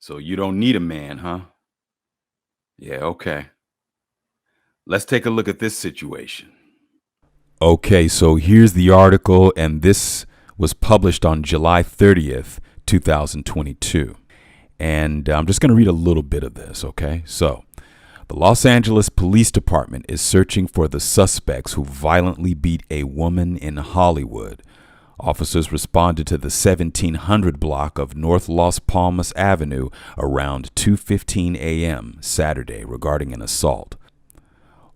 So you don't need a man, huh? Yeah, okay. Let's take a look at this situation. Okay, so here's the article, and this was published on July 30th, 2022. And I'm just going to read a little bit of this, okay? So, the Los Angeles Police Department is searching for the suspects who violently beat a woman in Hollywood. Officers responded to the 1700 block of North Las Palmas Avenue around 2:15 a.m. Saturday regarding an assault.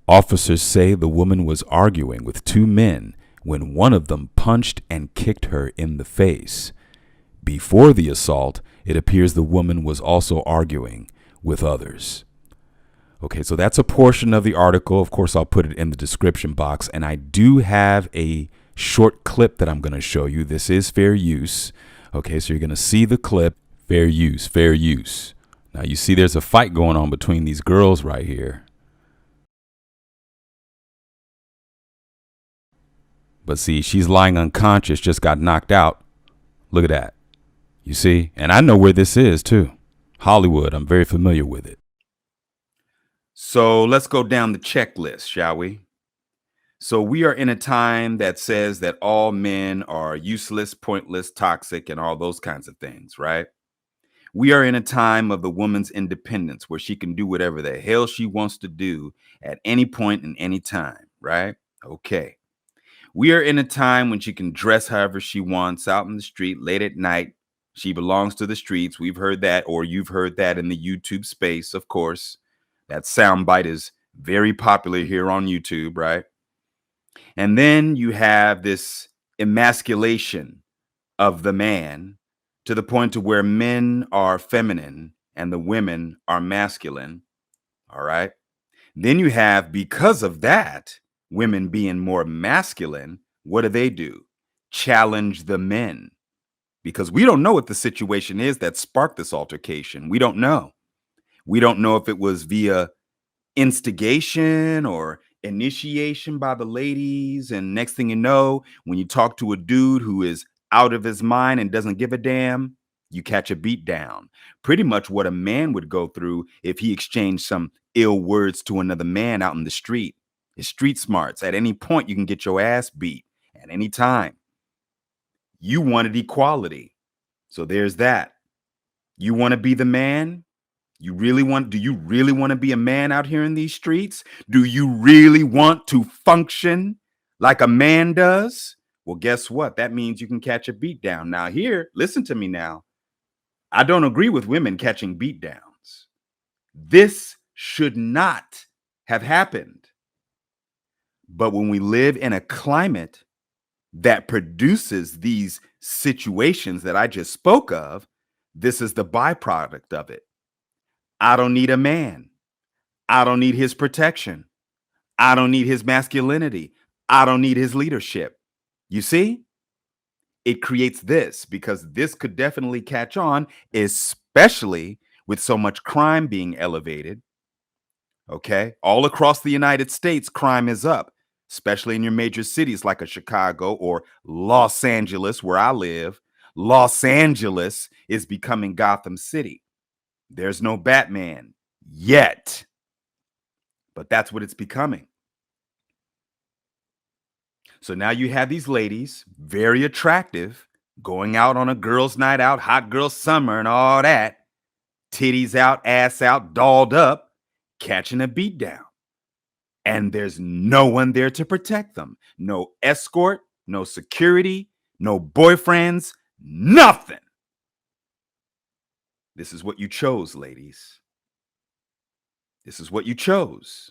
Officers say the woman was arguing with two men when one of them punched and kicked her in the face. Before the assault, it appears the woman was also arguing with others. Okay, so that's a portion of the article. Of course, I'll put it in the description box. And I do have a short clip that I'm going to show you. This is fair use. Okay, so you're going to see the clip. Fair use, fair use. Now, you see there's a fight going on between these girls right here. But see, she's lying unconscious, just got knocked out. Look at that. You see? And I know where this is, too. Hollywood. I'm very familiar with it. So let's go down the checklist, shall we? So we are in a time that says that all men are useless, pointless, toxic, and all those kinds of things, right? We are in a time of the woman's independence where she can do whatever the hell she wants to do at any point in any time, right? Okay. We are in a time when she can dress however she wants out in the street late at night. She belongs to the streets. We've heard that, or you've heard that in the YouTube space, of course. That soundbite is very popular here on YouTube, right? And then you have this emasculation of the man to the point to where men are feminine and the women are masculine. All right. Then you have, because of that, women being more masculine, what do? Challenge the men. Because we don't know what the situation is that sparked this altercation. We don't know. We don't know if it was via instigation or initiation by the ladies. And next thing you know, when you talk to a dude who is out of his mind and doesn't give a damn, you catch a beat down. Pretty much what a man would go through if he exchanged some ill words to another man out in the street. It's street smarts. At any point, you can get your ass beat at any time. You wanted equality. So there's that. You want to be the man? Do you really want to be a man out here in these streets? Do you really want to function like a man does? Well, guess what? That means you can catch a beat down. Now, here, listen to me now. I don't agree with women catching beat downs. This should not have happened. But when we live in a climate that produces these situations that I just spoke of, this is the byproduct of it. I don't need a man. I don't need his protection. I don't need his masculinity. I don't need his leadership. You see? It creates this because this could definitely catch on, especially with so much crime being elevated. Okay. All across the United States, crime is up, especially in your major cities like a Chicago or Los Angeles, where I live. Los Angeles is becoming Gotham City. There's no Batman yet, but that's what it's becoming. So now you have these ladies, very attractive, going out on a girls' night out, hot girl summer and all that, titties out, ass out, dolled up, catching a beat down. And there's no one there to protect them. No escort, no security, no boyfriends, nothing. This is what you chose, ladies. This is what you chose.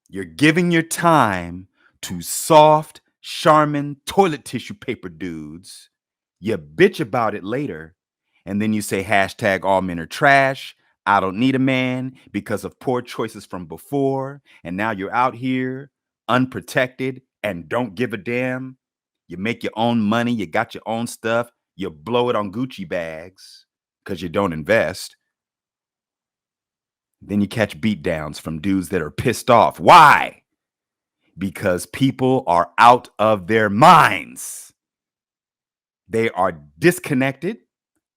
You're giving your time to soft, Charmin toilet tissue paper dudes. You bitch about it later, and then you say hashtag all men are trash. I don't need a man because of poor choices from before. And now you're out here unprotected and don't give a damn. You make your own money. You got your own stuff. You blow it on Gucci bags because you don't invest. Then you catch beat downs from dudes that are pissed off. Why? Because people are out of their minds. They are disconnected,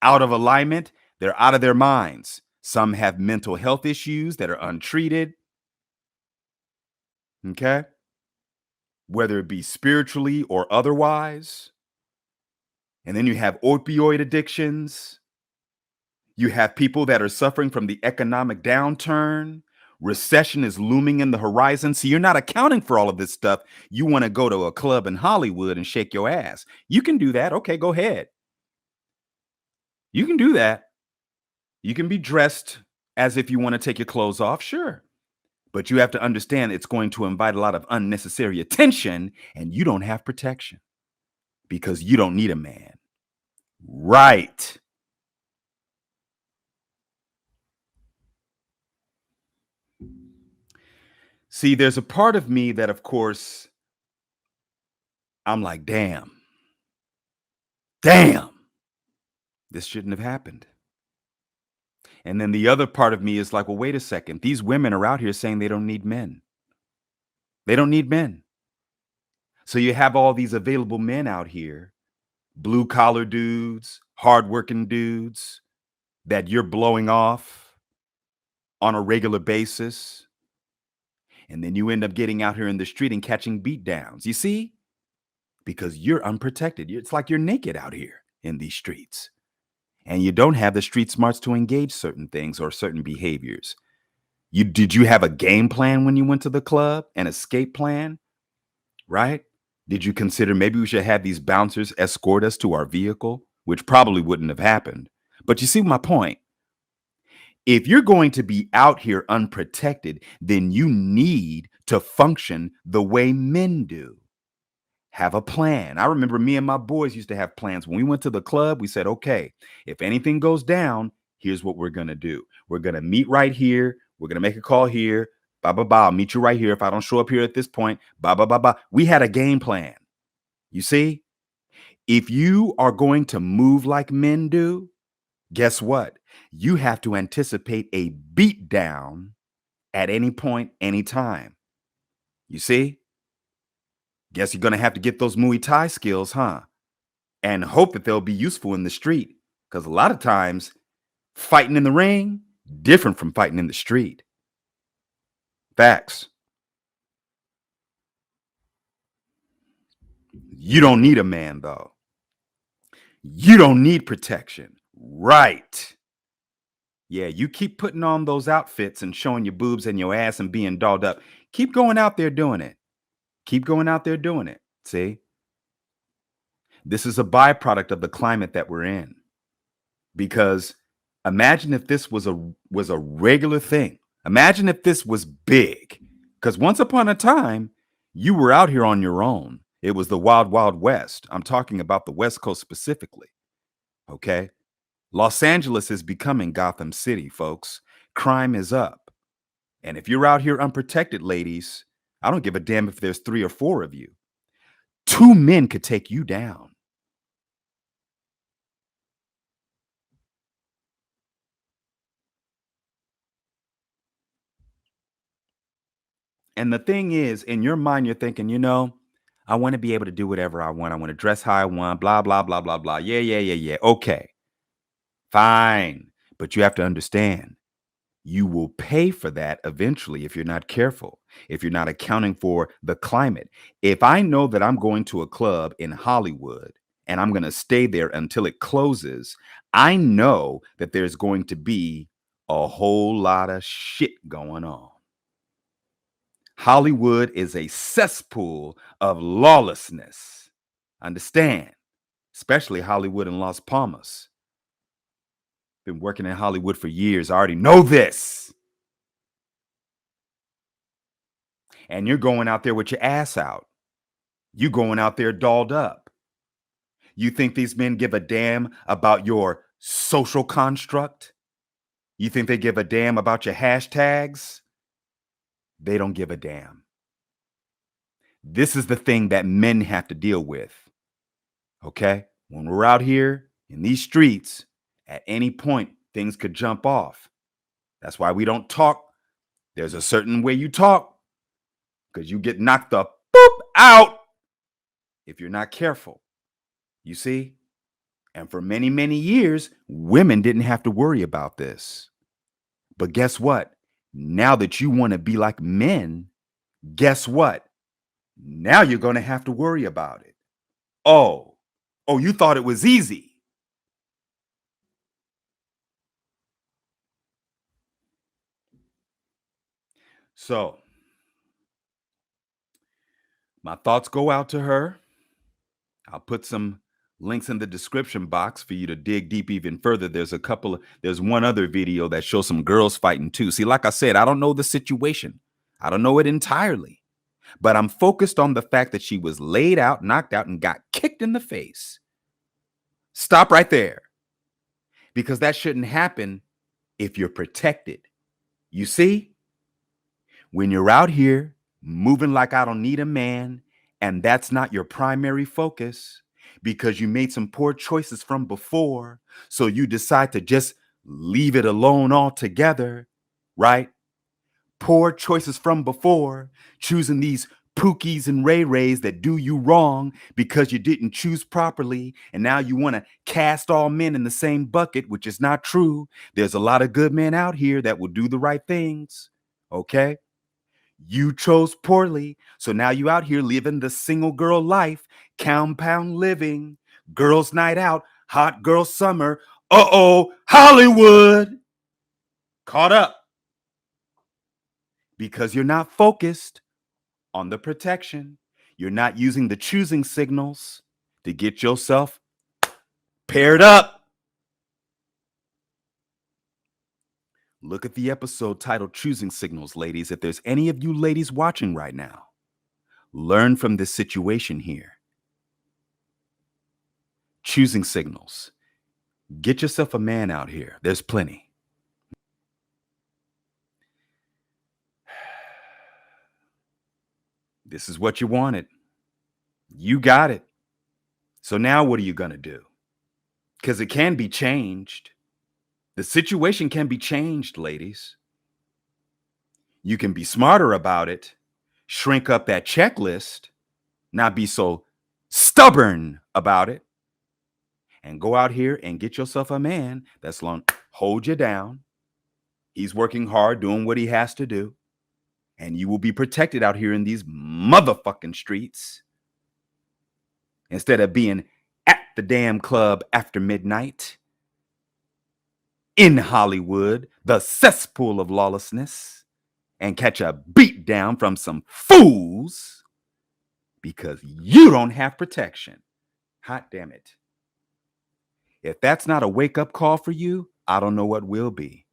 out of alignment. They're out of their minds. Some have mental health issues that are untreated, okay? Whether it be spiritually or otherwise. And then you have opioid addictions. You have people that are suffering from the economic downturn. Recession is looming in the horizon. So you're not accounting for all of this stuff. You want to go to a club in Hollywood and shake your ass. You can do that. Okay, go ahead. You can do that. You can be dressed as if you want to take your clothes off. Sure. But you have to understand it's going to invite a lot of unnecessary attention, and you don't have protection because you don't need a man. Right. See, there's a part of me that, of course, I'm like, damn, this shouldn't have happened. And then the other part of me is like, well, wait a second. These women are out here saying they don't need men. They don't need men. So you have all these available men out here, blue collar dudes, hardworking dudes that you're blowing off on a regular basis. And then you end up getting out here in the street and catching beat downs. You see? Because you're unprotected. It's like you're naked out here in these streets. And you don't have the street smarts to engage certain things or certain behaviors. Did you have a game plan when you went to the club, an escape plan, right? Did you consider maybe we should have these bouncers escort us to our vehicle, which probably wouldn't have happened. But you see my point. If you're going to be out here unprotected, then you need to function the way men do. Have a plan. I remember me and my boys used to have plans. When we went to the club, we said, okay, if anything goes down, here's what we're going to do. We're going to meet right here. We're going to make a call here. Blah, blah, blah. I'll meet you right here. If I don't show up here at this point, blah, blah, blah, blah. We had a game plan. You see, if you are going to move like men do, guess what? You have to anticipate a beat down at any point, anytime. You see? Guess you're going to have to get those Muay Thai skills, huh? And hope that they'll be useful in the street. Because a lot of times, fighting in the ring, different from fighting in the street. Facts. You don't need a man, though. You don't need protection. Right. Yeah, you keep putting on those outfits and showing your boobs and your ass and being dolled up. Keep going out there doing it. Keep going out there doing it. See? This is a byproduct of the climate that we're in. Because imagine if this was a regular thing. Imagine if this was big. Because once upon a time, you were out here on your own. It was the wild, wild west. I'm talking about the West Coast specifically. Okay? Los Angeles is becoming Gotham City, folks. Crime is up. And if you're out here unprotected, ladies, I don't give a damn if there's 3 or 4 of you. 2 men could take you down. And the thing is, in your mind, you're thinking, I want to be able to do whatever I want. I want to dress how I want, blah, blah, blah, blah, blah. Yeah, yeah, yeah, yeah. Okay, fine. But you have to understand, you will pay for that eventually if you're not careful, if you're not accounting for the climate. If I know that I'm going to a club in Hollywood and I'm going to stay there until it closes, I know that there's going to be a whole lot of shit going on. Hollywood is a cesspool of lawlessness. Understand? Especially Hollywood and Las Palmas. Been working in Hollywood for years. I already know this. And you're going out there with your ass out. You going out there dolled up. You think these men give a damn about your social construct? You think they give a damn about your hashtags? They don't give a damn. This is the thing that men have to deal with. Okay? When we're out here in these streets, at any point, things could jump off. That's why we don't talk. There's a certain way you talk because you get knocked the boop out if you're not careful. You see? And for many, many years, women didn't have to worry about this. But guess what? Now that you want to be like men, guess what? Now you're going to have to worry about it. Oh, you thought it was easy. So, my thoughts go out to her. I'll put some links in the description box for you to dig deep even further. There's one other video that shows some girls fighting too. See, like I said, I don't know the situation. I don't know it entirely. But I'm focused on the fact that she was laid out, knocked out, and got kicked in the face. Stop right there. Because that shouldn't happen if you're protected. You see? When you're out here moving like I don't need a man, and that's not your primary focus because you made some poor choices from before, so you decide to just leave it alone altogether, right? Poor choices from before, choosing these Pookies and Ray Rays that do you wrong because you didn't choose properly, and now you want to cast all men in the same bucket, which is not true. There's a lot of good men out here that will do the right things, okay? You chose poorly, so now you out here living the single girl life, compound living, girls' night out, hot girl summer. Hollywood! Caught up. Because you're not focused on the protection. You're not using the choosing signals to get yourself paired up. Look at the episode titled Choosing Signals, ladies. If there's any of you ladies watching right now, learn from this situation here. Choosing signals. Get yourself a man out here. There's plenty. This is what you wanted. You got it. So now what are you going to do? Because it can be changed. The situation can be changed, ladies. You can be smarter about it, shrink up that checklist, not be so stubborn about it, and go out here and get yourself a man that's going to hold you down. He's working hard, doing what he has to do, and you will be protected out here in these motherfucking streets instead of being at the damn club after midnight in Hollywood, the cesspool of lawlessness, and catch a beat down from some fools because you don't have protection. Hot damn it. If that's not a wake-up call for you, I don't know what will be.